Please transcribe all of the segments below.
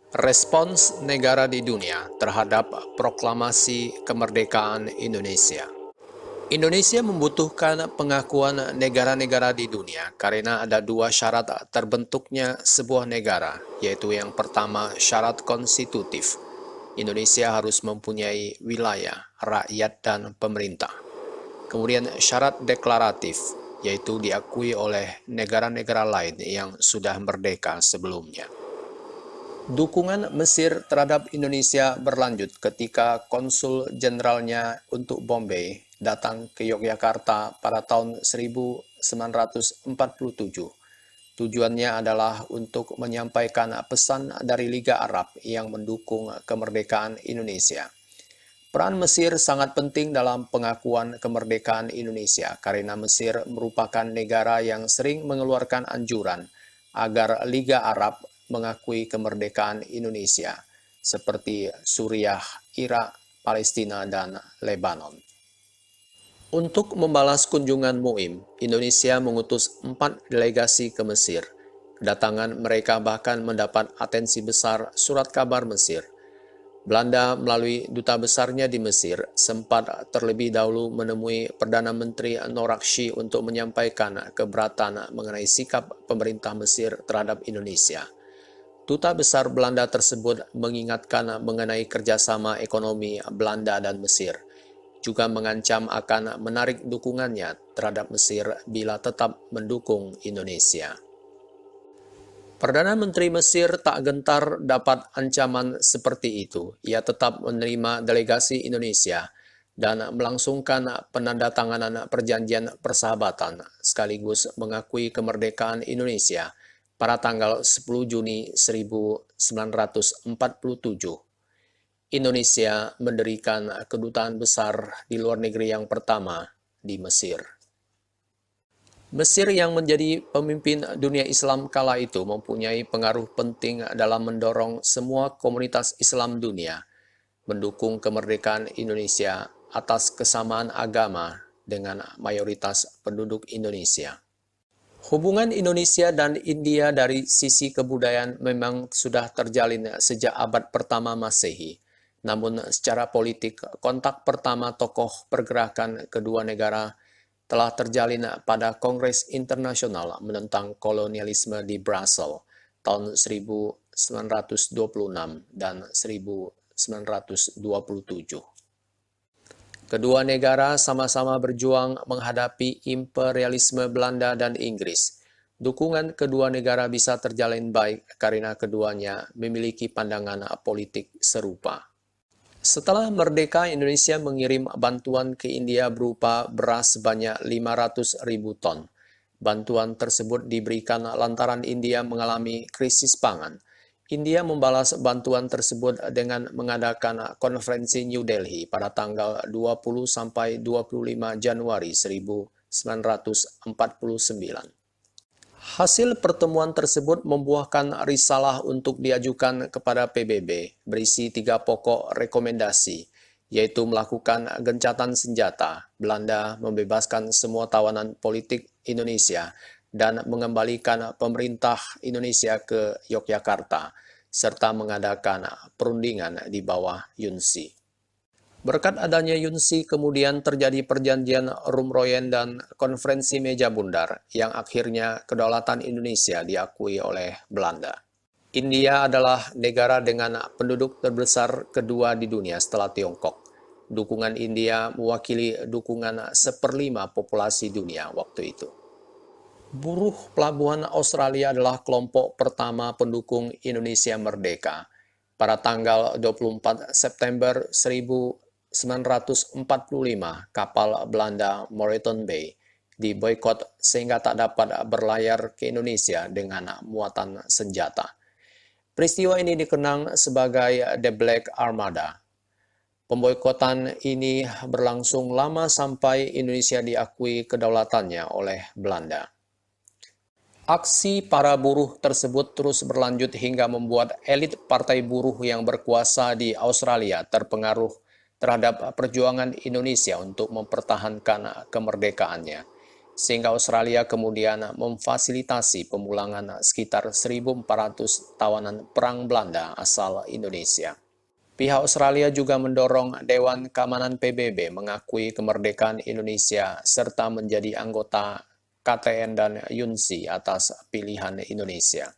Respons negara di dunia terhadap proklamasi kemerdekaan Indonesia. Indonesia membutuhkan pengakuan negara-negara di dunia karena ada dua syarat terbentuknya sebuah negara, yaitu yang pertama syarat konstitutif. Indonesia harus mempunyai wilayah, rakyat, dan pemerintah. Kemudian syarat deklaratif, yaitu diakui oleh negara-negara lain yang sudah merdeka sebelumnya. Dukungan Mesir terhadap Indonesia berlanjut ketika konsul jenderalnya untuk Bombay datang ke Yogyakarta pada tahun 1947. Tujuannya adalah untuk menyampaikan pesan dari Liga Arab yang mendukung kemerdekaan Indonesia. Peran Mesir sangat penting dalam pengakuan kemerdekaan Indonesia karena Mesir merupakan negara yang sering mengeluarkan anjuran agar Liga Arab mengakui kemerdekaan Indonesia, seperti Suriah, Irak, Palestina, dan Lebanon. Untuk membalas kunjungan Muim, Indonesia mengutus 4 delegasi ke Mesir. Kedatangan mereka bahkan mendapat atensi besar surat kabar Mesir. Belanda melalui duta besarnya di Mesir sempat terlebih dahulu menemui Perdana Menteri Norakshi untuk menyampaikan keberatan mengenai sikap pemerintah Mesir terhadap Indonesia. Duta besar Belanda tersebut mengingatkan mengenai kerjasama ekonomi Belanda dan Mesir, juga mengancam akan menarik dukungannya terhadap Mesir bila tetap mendukung Indonesia. Perdana Menteri Mesir tak gentar dapat ancaman seperti itu. Ia tetap menerima delegasi Indonesia dan melangsungkan penandatanganan perjanjian persahabatan sekaligus mengakui kemerdekaan Indonesia pada tanggal 10 Juni 1947. Indonesia mendirikan kedutaan besar di luar negeri yang pertama di Mesir. Mesir yang menjadi pemimpin dunia Islam kala itu mempunyai pengaruh penting dalam mendorong semua komunitas Islam dunia mendukung kemerdekaan Indonesia atas kesamaan agama dengan mayoritas penduduk Indonesia. Hubungan Indonesia dan India dari sisi kebudayaan memang sudah terjalin sejak abad pertama Masehi. Namun secara politik, kontak pertama tokoh pergerakan kedua negara telah terjalin pada Kongres Internasional menentang kolonialisme di Brussels tahun 1926 dan 1927. Kedua negara sama-sama berjuang menghadapi imperialisme Belanda dan Inggris. Dukungan kedua negara bisa terjalin baik karena keduanya memiliki pandangan politik serupa. Setelah merdeka, Indonesia mengirim bantuan ke India berupa beras sebanyak 500.000 ton. Bantuan tersebut diberikan lantaran India mengalami krisis pangan. India membalas bantuan tersebut dengan mengadakan konferensi New Delhi pada tanggal 20–25 Januari 1949. Hasil pertemuan tersebut membuahkan risalah untuk diajukan kepada PBB berisi 3 pokok rekomendasi, yaitu melakukan gencatan senjata, Belanda membebaskan semua tawanan politik Indonesia, dan mengembalikan pemerintah Indonesia ke Yogyakarta, serta mengadakan perundingan di bawah Yunsi. Berkat adanya Yunsi, kemudian terjadi perjanjian Rumroyen dan konferensi meja bundar, yang akhirnya kedaulatan Indonesia diakui oleh Belanda. India adalah negara dengan penduduk terbesar kedua di dunia setelah Tiongkok. Dukungan India mewakili dukungan 1/5 populasi dunia waktu itu. Buruh pelabuhan Australia adalah kelompok pertama pendukung Indonesia merdeka. Pada tanggal 24 September 1945, kapal Belanda Moreton Bay diboikot sehingga tak dapat berlayar ke Indonesia dengan muatan senjata. Peristiwa ini dikenang sebagai The Black Armada. Pemboikotan ini berlangsung lama sampai Indonesia diakui kedaulatannya oleh Belanda. Aksi para buruh tersebut terus berlanjut hingga membuat elit partai buruh yang berkuasa di Australia terpengaruh terhadap perjuangan Indonesia untuk mempertahankan kemerdekaannya. sehingga Australia kemudian memfasilitasi pemulangan sekitar 1.400 tawanan perang Belanda asal Indonesia. Pihak Australia juga mendorong Dewan Keamanan PBB mengakui kemerdekaan Indonesia serta menjadi anggota KTN dan UNSI atas pilihan Indonesia.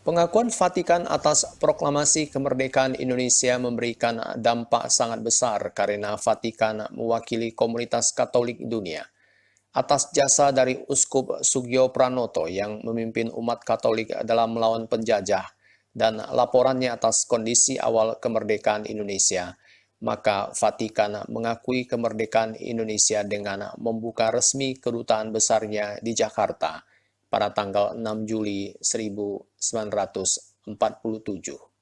Pengakuan Vatikan atas proklamasi kemerdekaan Indonesia memberikan dampak sangat besar karena Vatikan mewakili komunitas Katolik dunia. Atas jasa dari Uskup Sugio Pranoto yang memimpin umat Katolik dalam melawan penjajah dan laporannya atas kondisi awal kemerdekaan Indonesia, maka Vatikan mengakui kemerdekaan Indonesia dengan membuka resmi kedutaan besarnya di Jakarta pada tanggal 6 Juli 1947.